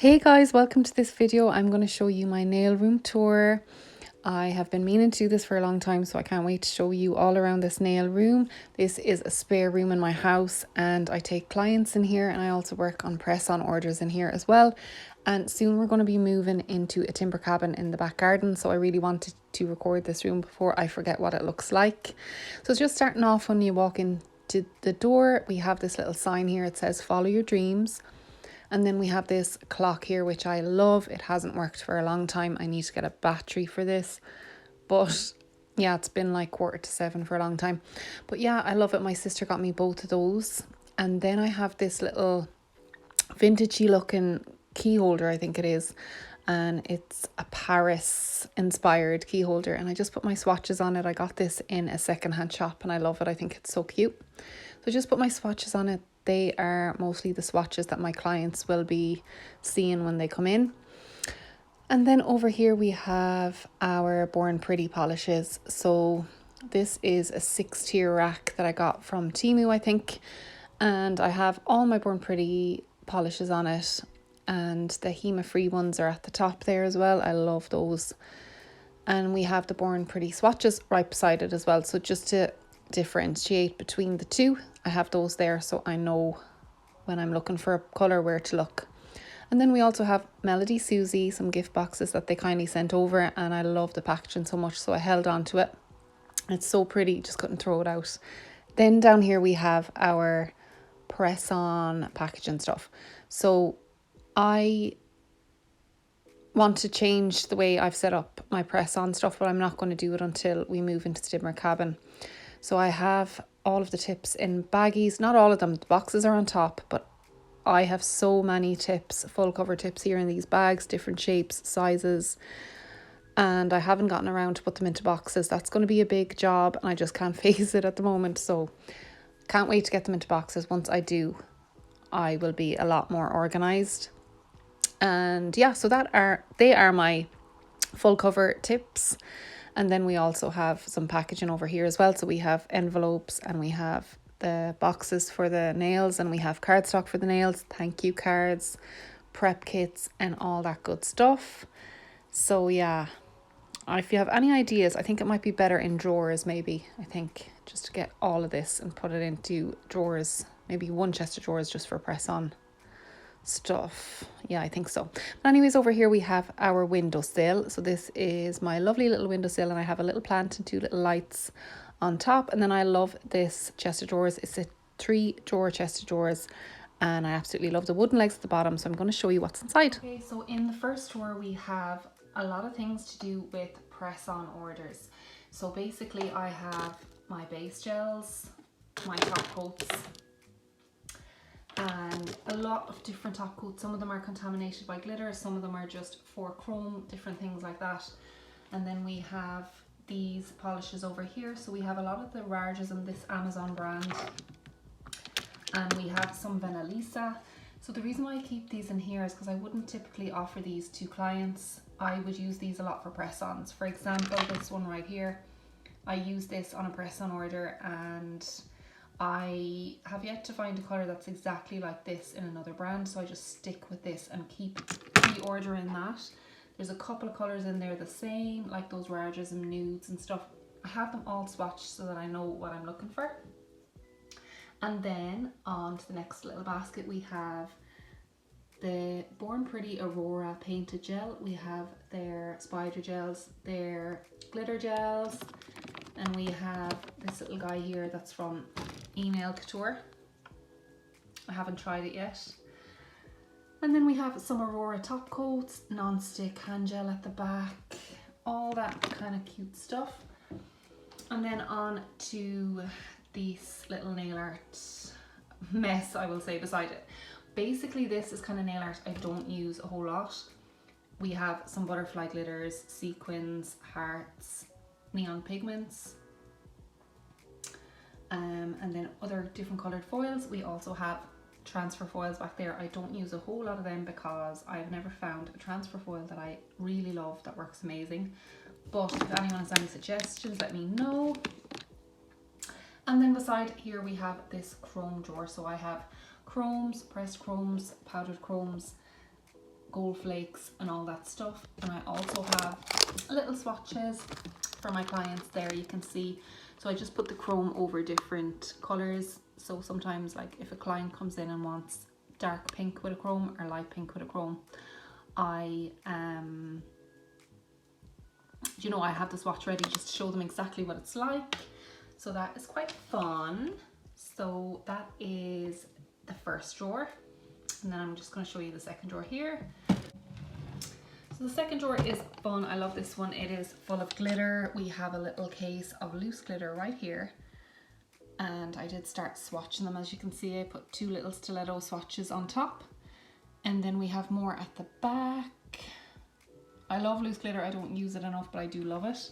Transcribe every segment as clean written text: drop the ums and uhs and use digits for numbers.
Hey guys, welcome to this video. I'm going to show you my nail room tour. I have been meaning to do this for a long time, so I can't wait to show you all around this nail room. This is a spare room in my house and I take clients in here, and I also work on press-on orders in here as well. And soon we're going to be moving into a timber cabin in the back garden, so I really wanted to record this room before I forget what it looks like. So it's just starting off when you walk into the door. We have this little sign here. It says follow your dreams. And then we have this clock here, which I love. It hasn't worked for a long time. I need to get a battery for this. But yeah, it's been like 6:45 for a long time. But yeah, I love it. My sister got me both of those. And then I have this little vintagey looking key holder, I think it is. And it's a Paris inspired key holder. And I just put my swatches on it. I got this in a secondhand shop and I love it. I think it's so cute. So I just put my swatches on it. They are mostly the swatches that my clients will be seeing when they come in. And then over here we have our Born Pretty polishes. So this is a 6-tier rack that I got from Temu, I think. And I have all my Born Pretty polishes on it. And the HEMA free ones are at the top there as well. I love those. And we have the Born Pretty swatches right beside it as well. So just to differentiate between the two, I have those there so I know when I'm looking for a colour where to look. And then we also have Melody Susie, some gift boxes that they kindly sent over, and I love the packaging so much, so I held on to it. It's so pretty, just couldn't throw it out. Then down here we have our press-on packaging stuff. So I want to change the way I've set up my press-on stuff, but I'm not going to do it until we move into the timber cabin. So I have all of the tips in baggies, not all of them, the boxes are on top, but I have so many tips, full cover tips here in these bags, different shapes, sizes, and I haven't gotten around to put them into boxes. That's going to be a big job and I just can't face it at the moment, so can't wait to get them into boxes. Once I do, I will be a lot more organised. And yeah, so they are my full cover tips. And then we also have some packaging over here as well. So we have envelopes and we have the boxes for the nails and we have cardstock for the nails, thank you cards, prep kits and all that good stuff. So yeah, if you have any ideas, I think it might be better in drawers maybe. I think just to get all of this and put it into drawers, maybe one chest of drawers just for press on stuff. Yeah, I think so. But anyways, over here we have our windowsill. So this is my lovely little windowsill and I have a little plant and 2 little lights on top. And then I love this chest of drawers. It's a 3-drawer chest of drawers and I absolutely love the wooden legs at the bottom. So I'm going to show you what's inside. Okay, so in the first drawer we have a lot of things to do with press-on orders. So basically I have my base gels, my top coats, and a lot of different top coats. Some of them are contaminated by glitter, some of them are just for chrome, different things like that. And then we have these polishes over here. So we have a lot of the Rajas in this Amazon brand, and we have some Vanalisa. So the reason why I keep these in here is because I wouldn't typically offer these to clients. I would use these a lot for press-ons. For example, this one right here, I use this on a press-on order and I have yet to find a colour that's exactly like this in another brand, so I just stick with this and keep pre-ordering that. There's a couple of colours in there the same, like those Rajas and nudes and stuff. I have them all swatched so that I know what I'm looking for. And then on to the next little basket we have the Born Pretty Aurora painted gel. We have their spider gels, their glitter gels, and we have this little guy here that's from Nail Couture. I haven't tried it yet. And then we have some Aurora top coats, non-stick hand gel at the back, all that kind of cute stuff. And then on to this little nail art mess, I will say, beside it. Basically this is kind of nail art I don't use a whole lot. We have some butterfly glitters, sequins, hearts, neon pigments, and then other different coloured foils. We also have transfer foils back there. I don't use a whole lot of them because I've never found a transfer foil that I really love that works amazing. But if anyone has any suggestions, let me know. And then beside here we have this chrome drawer. So I have chromes, pressed chromes, powdered chromes, gold flakes and all that stuff. And I also have little swatches for my clients there, you can see. So I just put the chrome over different colors. So sometimes, like if a client comes in and wants dark pink with a chrome or light pink with a chrome, I I have the swatch ready just to show them exactly what it's like. So that is quite fun. So that is the first drawer, and then I'm just going to show you the second drawer here. So the second drawer is fun. I love this one. It is full of glitter. We have a little case of loose glitter right here, and I did start swatching them. As you can see, I put 2 little stiletto swatches on top, and then we have more at the back. I love loose glitter. I don't use it enough, but I do love it.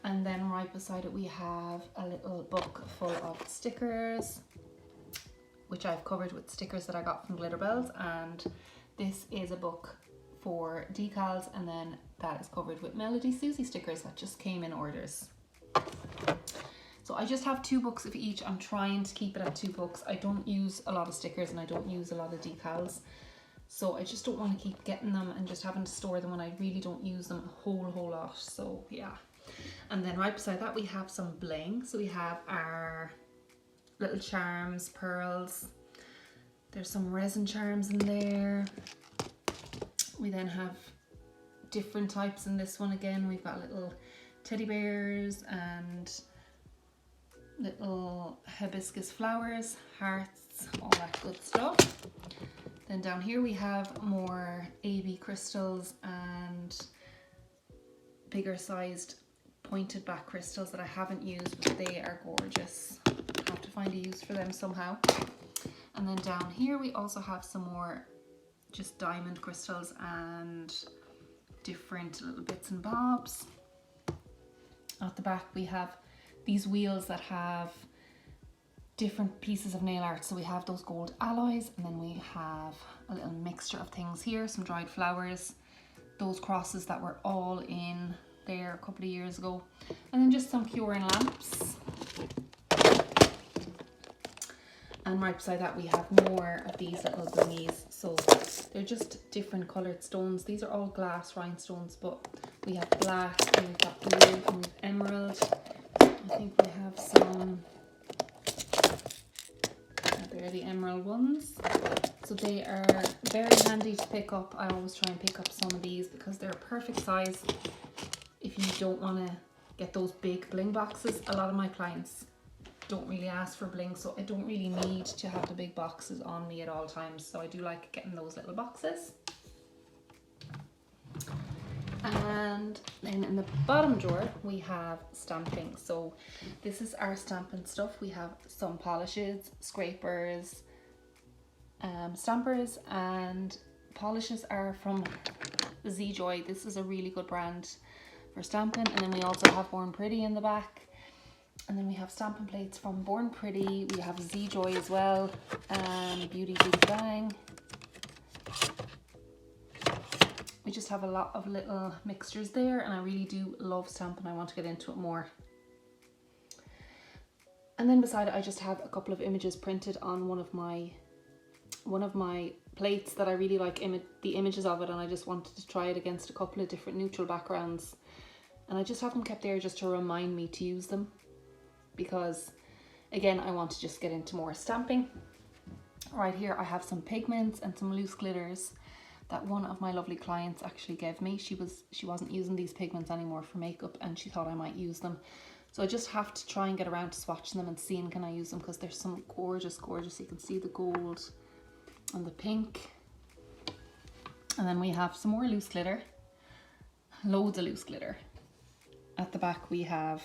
And then right beside it we have a little book full of stickers, which I've covered with stickers that I got from Glitter Bells. And this is a book for decals, and then that is covered with Melody Susie stickers that just came in orders. So I just have 2 books of each. I'm trying to keep it at 2 books. I don't use a lot of stickers and I don't use a lot of decals. So I just don't want to keep getting them and just having to store them when I really don't use them a whole lot. So yeah. And then right beside that we have some bling. So we have our little charms, pearls. There's some resin charms in there. We then have different types in this one again. We've got little teddy bears and little hibiscus flowers, hearts, all that good stuff. Then down here we have more AB crystals and bigger sized pointed back crystals that I haven't used, but they are gorgeous. I have to find a use for them somehow. And then down here we also have some more just diamond crystals and different little bits and bobs. At the back we have these wheels that have different pieces of nail art. So we have those gold alloys, and then we have a little mixture of things here, some dried flowers, those crosses that were all in there a couple of years ago, and then just some curing lamps. And right beside that we have more of these little blingies. So they're just different coloured stones. These are all glass rhinestones, but we have black and we've got blue and we've emerald. I think we have some, they're the emerald ones. So they are very handy to pick up. I always try and pick up some of these because they're a perfect size if you don't want to get those big bling boxes. A lot of my clients don't really ask for bling, so I don't really need to have the big boxes on me at all times. So I do like getting those little boxes. And then in the bottom drawer we have stamping. So this is our stamping stuff. We have some polishes, scrapers, stampers, and polishes are from Z-Joy. This is a really good brand for stamping. And then we also have Born Pretty in the back. And then we have stamping plates from Born Pretty. We have Z-Joy as well, and Beauty Bang. We just have a lot of little mixtures there, and I really do love stamping. I want to get into it more. And then beside it I just have a couple of images printed on one of my plates that I really like the images of it, and I just wanted to try it against a couple of different neutral backgrounds. And I just have them kept there just to remind me to use them, because again I want to just get into more stamping. Right here I have some pigments and some loose glitters that one of my lovely clients actually gave me. She wasn't using these pigments anymore for makeup, and she thought I might use them. So I just have to try and get around to swatching them and seeing can I use them, because there's some gorgeous. You can see the gold and the pink. And then we have some more loose glitter, loads of loose glitter. At the back we have,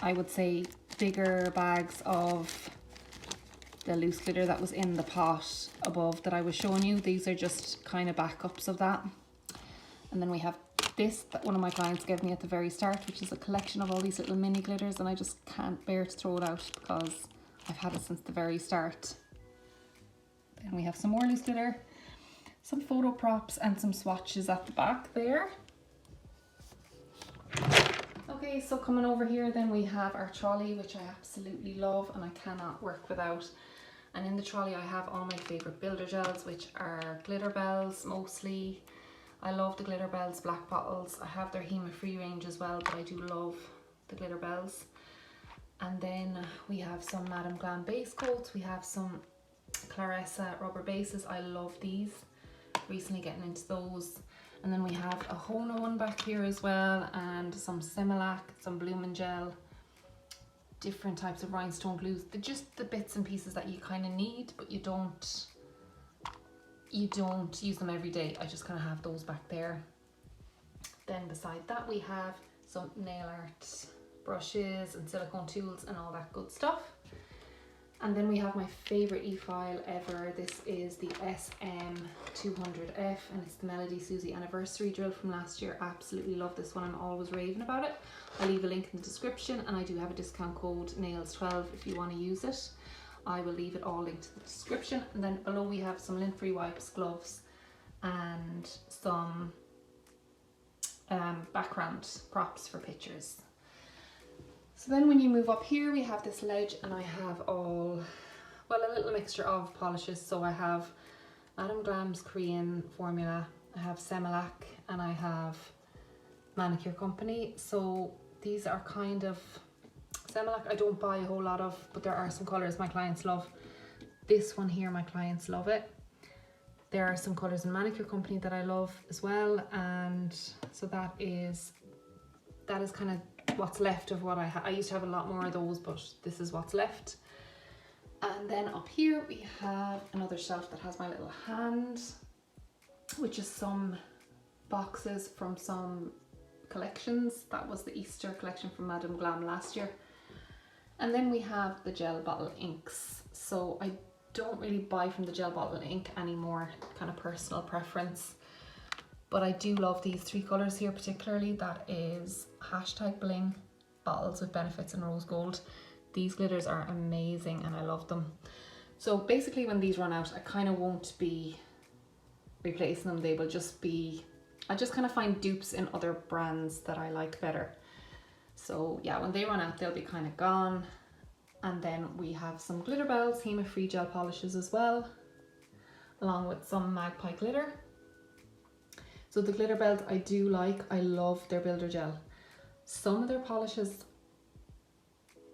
I would say, bigger bags of the loose glitter that was in the pot above that I was showing you. These are just kind of backups of that. And then we have this that one of my clients gave me at the very start, which is a collection of all these little mini glitters, and I just can't bear to throw it out because I've had it since the very start. Then we have some more loose glitter, some photo props, and some swatches at the back there. Okay, so coming over here then we have our trolley, which I absolutely love and I cannot work without. And in the trolley I have all my favourite builder gels, which are glitter bells mostly. I love the glitter bells black bottles. I have their Heyyy free range as well, but I do love the glitter bells. And then we have some Madam Glam base coats. We have some Clarissa rubber bases. I love these. Recently getting into those. And then we have a Hona one back here as well, and some Similac, some Bloomin' Gel, different types of rhinestone glues. They're just the bits and pieces that you kind of need, but you don't use them every day. I just kind of have those back there. Then beside that we have some nail art brushes and silicone tools and all that good stuff. And then we have my favorite e-file ever. This is the SM200F, and it's the Melody Susie anniversary drill from last year. Absolutely love this one. I'm always raving about it. I'll leave a link in the description, and I do have a discount code nails12 if you want to use it. I will leave it all linked in the description. And then below we have some lint-free wipes, gloves, and some background props for pictures. So then when you move up here, we have this ledge, and I have all, well, a little mixture of polishes. So I have Madam Glam's Korean formula, I have Similac, and I have Manicure Company. So these are kind of, Similac I don't buy a whole lot of, but there are some colours my clients love. This one here, my clients love it. There are some colours in Manicure Company that I love as well, and so that is kind of what's left of what I used to have a lot more of those, but this is what's left. And then up here we have another shelf that has my little hand, which is some boxes from some collections. That was the Easter collection from Madam Glam last year. And then we have the gel bottle inks. So I don't really buy from the gel bottle ink anymore, kind of personal preference. But I do love these three colours here particularly. That is #bling, bottles with benefits, and rose gold. These glitters are amazing and I love them. So basically when these run out, I kind of won't be replacing them. They will just be, I just kind of find dupes in other brands that I like better. So yeah, when they run out, they'll be kind of gone. And then we have some glitter bells, Heyyy free gel polishes as well, along with some Magpie glitter. So the glitter bells I do like. I love their builder gel. Some of their polishes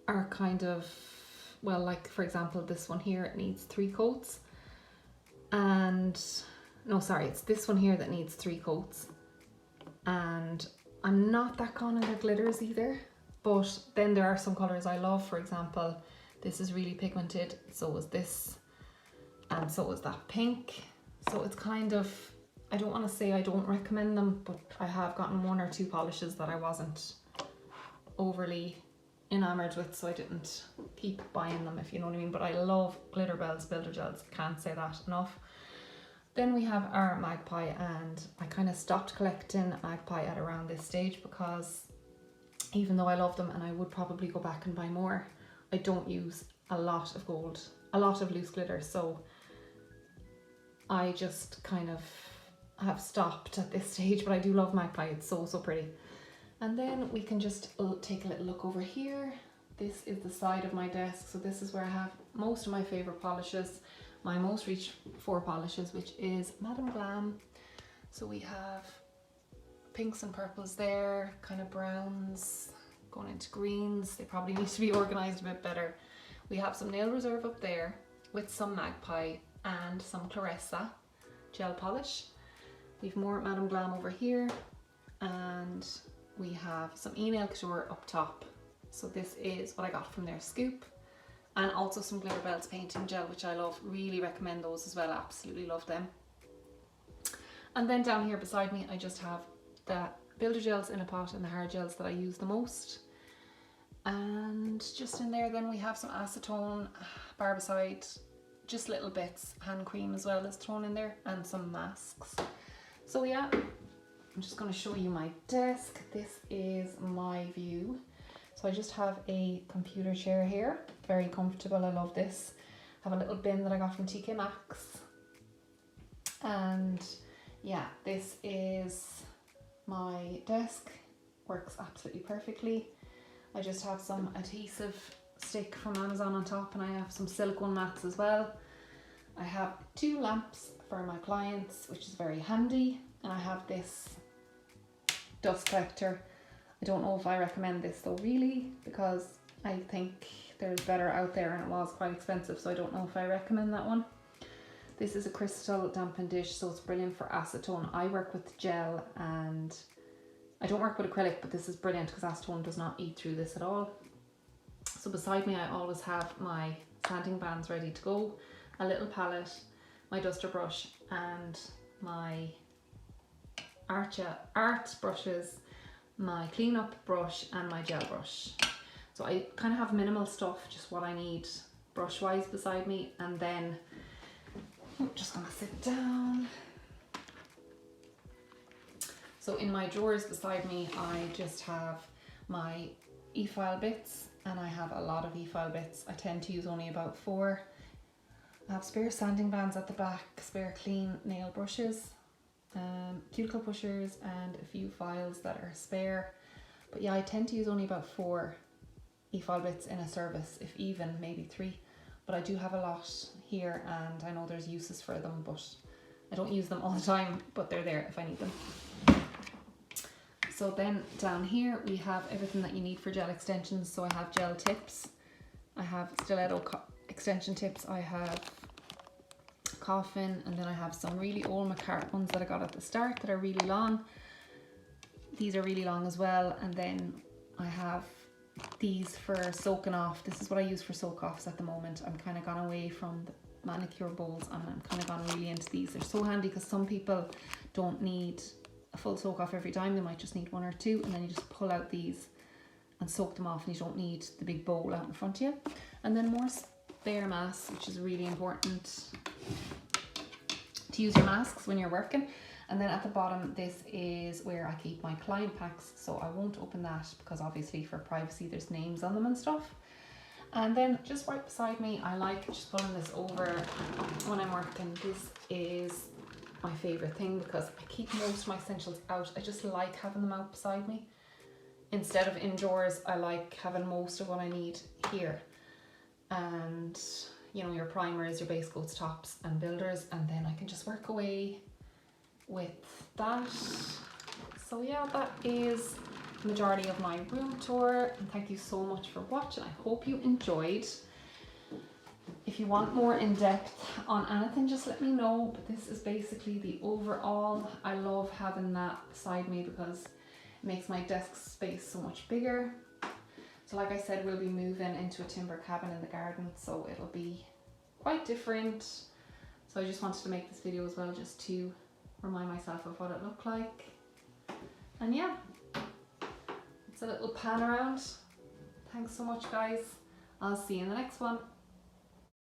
are kind of, well, like for example this one here, it needs 3 coats, and no, sorry, it's this one here that needs 3 coats, and I'm not that gone on their glitters either. But then there are some colours I love. For example, this is really pigmented, so is this, and so is that pink. So it's kind of, I don't want to say I don't recommend them, but I have gotten 1 or 2 polishes that I wasn't overly enamored with, so I didn't keep buying them, if you know what I mean. But I love glitter bells, builder gels, can't say that enough. Then we have our Magpie, and I kind of stopped collecting Magpie at around this stage because even though I love them and I would probably go back and buy more, I don't use a lot of gold, a lot of loose glitter, so I just kind of have stopped at this stage. But I do love Magpie, it's so pretty. And then we can just take a little look over here. This is the side of my desk, so this is where I have most of my favourite polishes, my most reached for polishes, which is Madam Glam. So we have pinks and purples there, kind of browns going into greens. They probably need to be organised a bit better. We have some Nail Reserve up there with some Magpie and some Clarissa gel polish. We've more Madam Glam over here, and we have some E-Nail Couture up top. So this is what I got from their scoop, and also some Glitter Bells painting gel, which I love. Really recommend those as well, absolutely love them. And then down here beside me I just have the builder gels in a pot and the hard gels that I use the most. And just in there then we have some acetone, barbicide, just little bits, hand cream as well is thrown in there, and some masks. So yeah, I'm just going to show you my desk. This is my view. So I just have a computer chair here, very comfortable, I love this. I have a little bin that I got from TK Maxx. And yeah, this is my desk, works absolutely perfectly. I just have some adhesive stick from Amazon on top, and I have some silicone mats as well. I have 2 lamps for my clients, which is very handy, and I have this dust collector. I don't know if I recommend this though really, because I think there's better out there and it was quite expensive, so I don't know if I recommend that one. This is a crystal dampened dish, so it's brilliant for acetone. I work with gel and I don't work with acrylic, but this is brilliant because acetone does not eat through this at all. So beside me I always have my sanding bands ready to go, a little palette, my duster brush and my art brushes, my cleanup brush and my gel brush. So I kind of have minimal stuff, just what I need brush wise beside me. And then I'm just gonna sit down. So in my drawers beside me I just have my e-file bits, and I have a lot of e-file bits. I tend to use only about 4. I have spare sanding bands at the back, spare clean nail brushes, cuticle pushers and a few files that are spare. But yeah, I tend to use only about 4 e-file bits in a service, if even, maybe 3. But I do have a lot here, and I know there's uses for them, but I don't use them all the time, but they're there if I need them. So then down here we have everything that you need for gel extensions. So I have gel tips, I have stiletto extension tips, I have coffin, and then I have some really old McCart ones that I got at the start that are really long. These are really long as well. And then I have these for soaking off. This is what I use for soak offs at the moment. I'm kind of gone away from the manicure bowls and I'm kind of gone really into these. They're so handy because some people don't need a full soak off every time. They might just need 1 or 2, and then you just pull out these and soak them off, and you don't need the big bowl out in front of you. And then more spare masks, which is really important to use your masks when you're working. And then at the bottom, this is where I keep my client packs, so I won't open that because obviously for privacy there's names on them and stuff. And then just right beside me, I like just pulling this over when I'm working. This is my favorite thing because I keep most of my essentials out. I just like having them out beside me. Instead of in drawers, I like having most of what I need here. And you know, your primers, your base coats, tops and builders, and then I can just work away with that. So yeah, that is the majority of my room tour, and thank you so much for watching. I hope you enjoyed. If you want more in depth on anything, just let me know, but this is basically the overall. I love having that beside me because it makes my desk space so much bigger. So like I said, we'll be moving into a timber cabin in the garden, so it'll be quite different. So I just wanted to make this video as well, just to remind myself of what it looked like. And yeah, it's a little pan around. Thanks so much guys. I'll see you in the next one.